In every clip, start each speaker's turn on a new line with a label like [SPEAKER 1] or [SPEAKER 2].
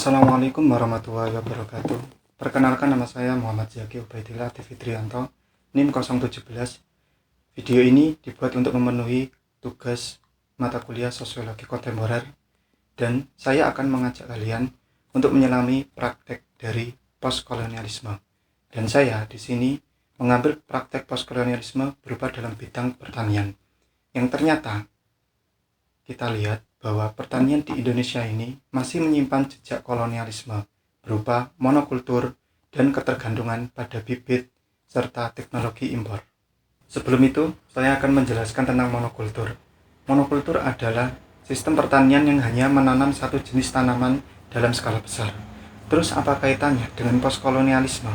[SPEAKER 1] Assalamualaikum warahmatullahi wabarakatuh. Perkenalkan, nama saya Muhammad Zaki Ubaidillah Fitrianto, NIM 017. Video ini dibuat untuk memenuhi tugas mata kuliah Sosiologi Kontemporer, dan saya akan mengajak kalian untuk menyelami praktek dari postkolonialisme. Dan saya di sini mengambil praktek postkolonialisme berupa dalam bidang pertanian, yang ternyata kita lihat bahwa pertanian di Indonesia ini masih menyimpan jejak kolonialisme berupa monokultur dan ketergantungan pada bibit serta teknologi impor. Sebelum itu, saya akan menjelaskan tentang monokultur. Monokultur adalah sistem pertanian yang hanya menanam satu jenis tanaman dalam skala besar. Terus apa kaitannya dengan postkolonialisme?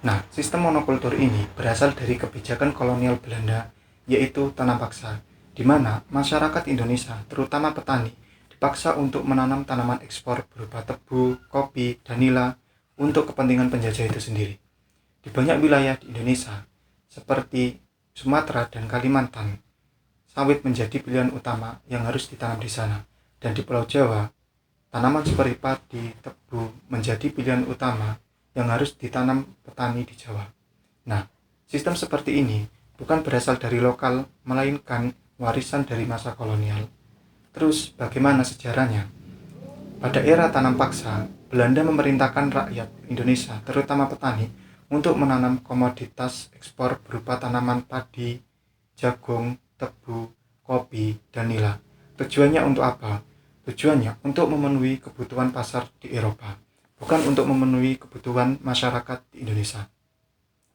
[SPEAKER 1] Nah, sistem monokultur ini berasal dari kebijakan kolonial Belanda, yaitu tanam paksa, di mana masyarakat Indonesia, terutama petani, dipaksa untuk menanam tanaman ekspor berupa tebu, kopi, dan nila untuk kepentingan penjajah itu sendiri. Di banyak wilayah di Indonesia, seperti Sumatera dan Kalimantan, sawit menjadi pilihan utama yang harus ditanam di sana. Dan di Pulau Jawa, tanaman seperti padi, tebu menjadi pilihan utama yang harus ditanam petani di Jawa. Nah, sistem seperti ini bukan berasal dari lokal, melainkan warisan dari masa kolonial. Terus bagaimana sejarahnya? Pada era tanam paksa, Belanda memerintahkan rakyat Indonesia, terutama petani, untuk menanam komoditas ekspor berupa tanaman padi, jagung, tebu, kopi, dan nila. Tujuannya untuk apa? Tujuannya untuk memenuhi kebutuhan pasar di Eropa, bukan untuk memenuhi kebutuhan masyarakat di Indonesia.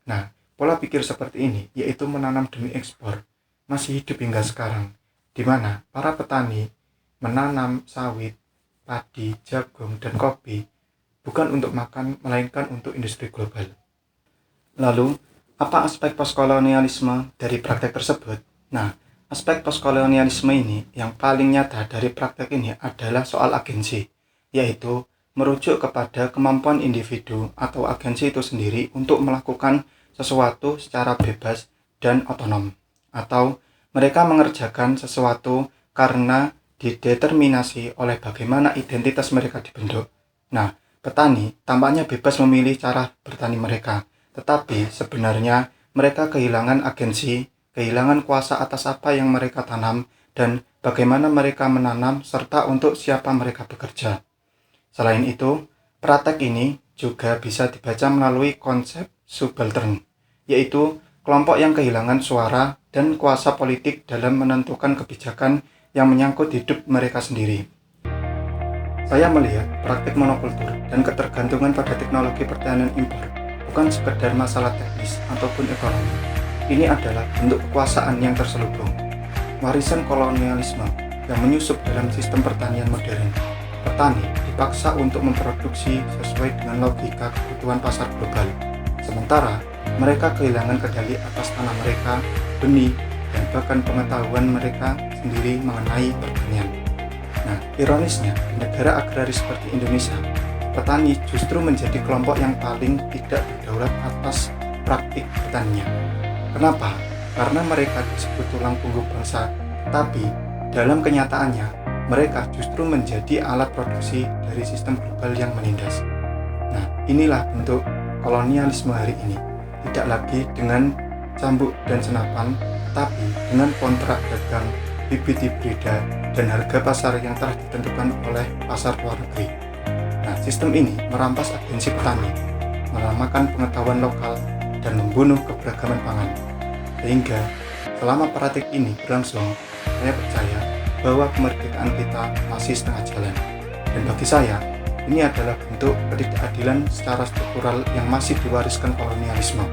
[SPEAKER 1] Nah, pola pikir seperti ini, yaitu menanam demi ekspor, masih hidup hingga sekarang, di mana para petani menanam sawit, padi, jagung, dan kopi bukan untuk makan, melainkan untuk industri global. Lalu, apa aspek postkolonialisme dari praktek tersebut? Nah, aspek postkolonialisme ini yang paling nyata dari praktek ini adalah soal agensi, yaitu merujuk kepada kemampuan individu atau agensi itu sendiri untuk melakukan sesuatu secara bebas dan otonom, atau mereka mengerjakan sesuatu karena dideterminasi oleh bagaimana identitas mereka dibentuk. Nah, petani tampaknya bebas memilih cara bertani mereka, tetapi sebenarnya mereka kehilangan agensi, kehilangan kuasa atas apa yang mereka tanam dan bagaimana mereka menanam serta untuk siapa mereka bekerja. Selain itu, praktek ini juga bisa dibaca melalui konsep subaltern, yaitu kelompok yang kehilangan suara dan kuasa politik dalam menentukan kebijakan yang menyangkut hidup mereka sendiri. Saya melihat praktik monokultur dan ketergantungan pada teknologi pertanian impor bukan sekedar masalah teknis ataupun ekonomi. Ini adalah bentuk kekuasaan yang terselubung, warisan kolonialisme yang menyusup dalam sistem pertanian modern. Petani dipaksa untuk memproduksi sesuai dengan logika kebutuhan pasar global, sementara mereka kehilangan kendali atas tanah mereka, benih, dan bahkan pengetahuan mereka sendiri mengenai pertanian. Nah, ironisnya, di negara agraris seperti Indonesia, petani justru menjadi kelompok yang paling tidak berdaulat atas praktik pertanian. Kenapa? Karena mereka disebut tulang punggung bangsa, tapi dalam kenyataannya, mereka justru menjadi alat produksi dari sistem global yang menindas. Nah, inilah bentuk kolonialisme hari ini. Tidak lagi dengan cambuk dan senapan, tetapi dengan kontrak dagang, bibit hibrida, dan harga pasar yang telah ditentukan oleh pasar luar negeri. Nah, sistem ini merampas agensi petani, melamakan pengetahuan lokal, dan membunuh keberagaman pangan. Sehingga, selama praktik ini berlangsung, saya percaya bahwa kemerdekaan kita masih setengah jalan. Dan bagi saya, ini adalah bentuk ketidakadilan secara struktural yang masih diwariskan kolonialisme.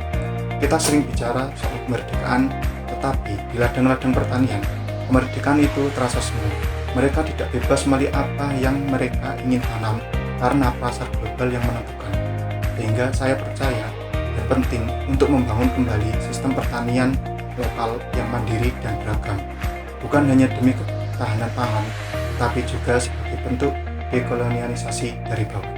[SPEAKER 1] Kita sering bicara soal kemerdekaan, tetapi di ladang-ladang pertanian, kemerdekaan itu terasa semu. Mereka tidak bebas memilih apa yang mereka ingin tanam karena pasar global yang menentukan. Sehingga saya percaya dan penting untuk membangun kembali sistem pertanian lokal yang mandiri dan beragam. Bukan hanya demi ketahanan pangan, tapi juga sebagai bentuk dekolonialisasi dari bawah.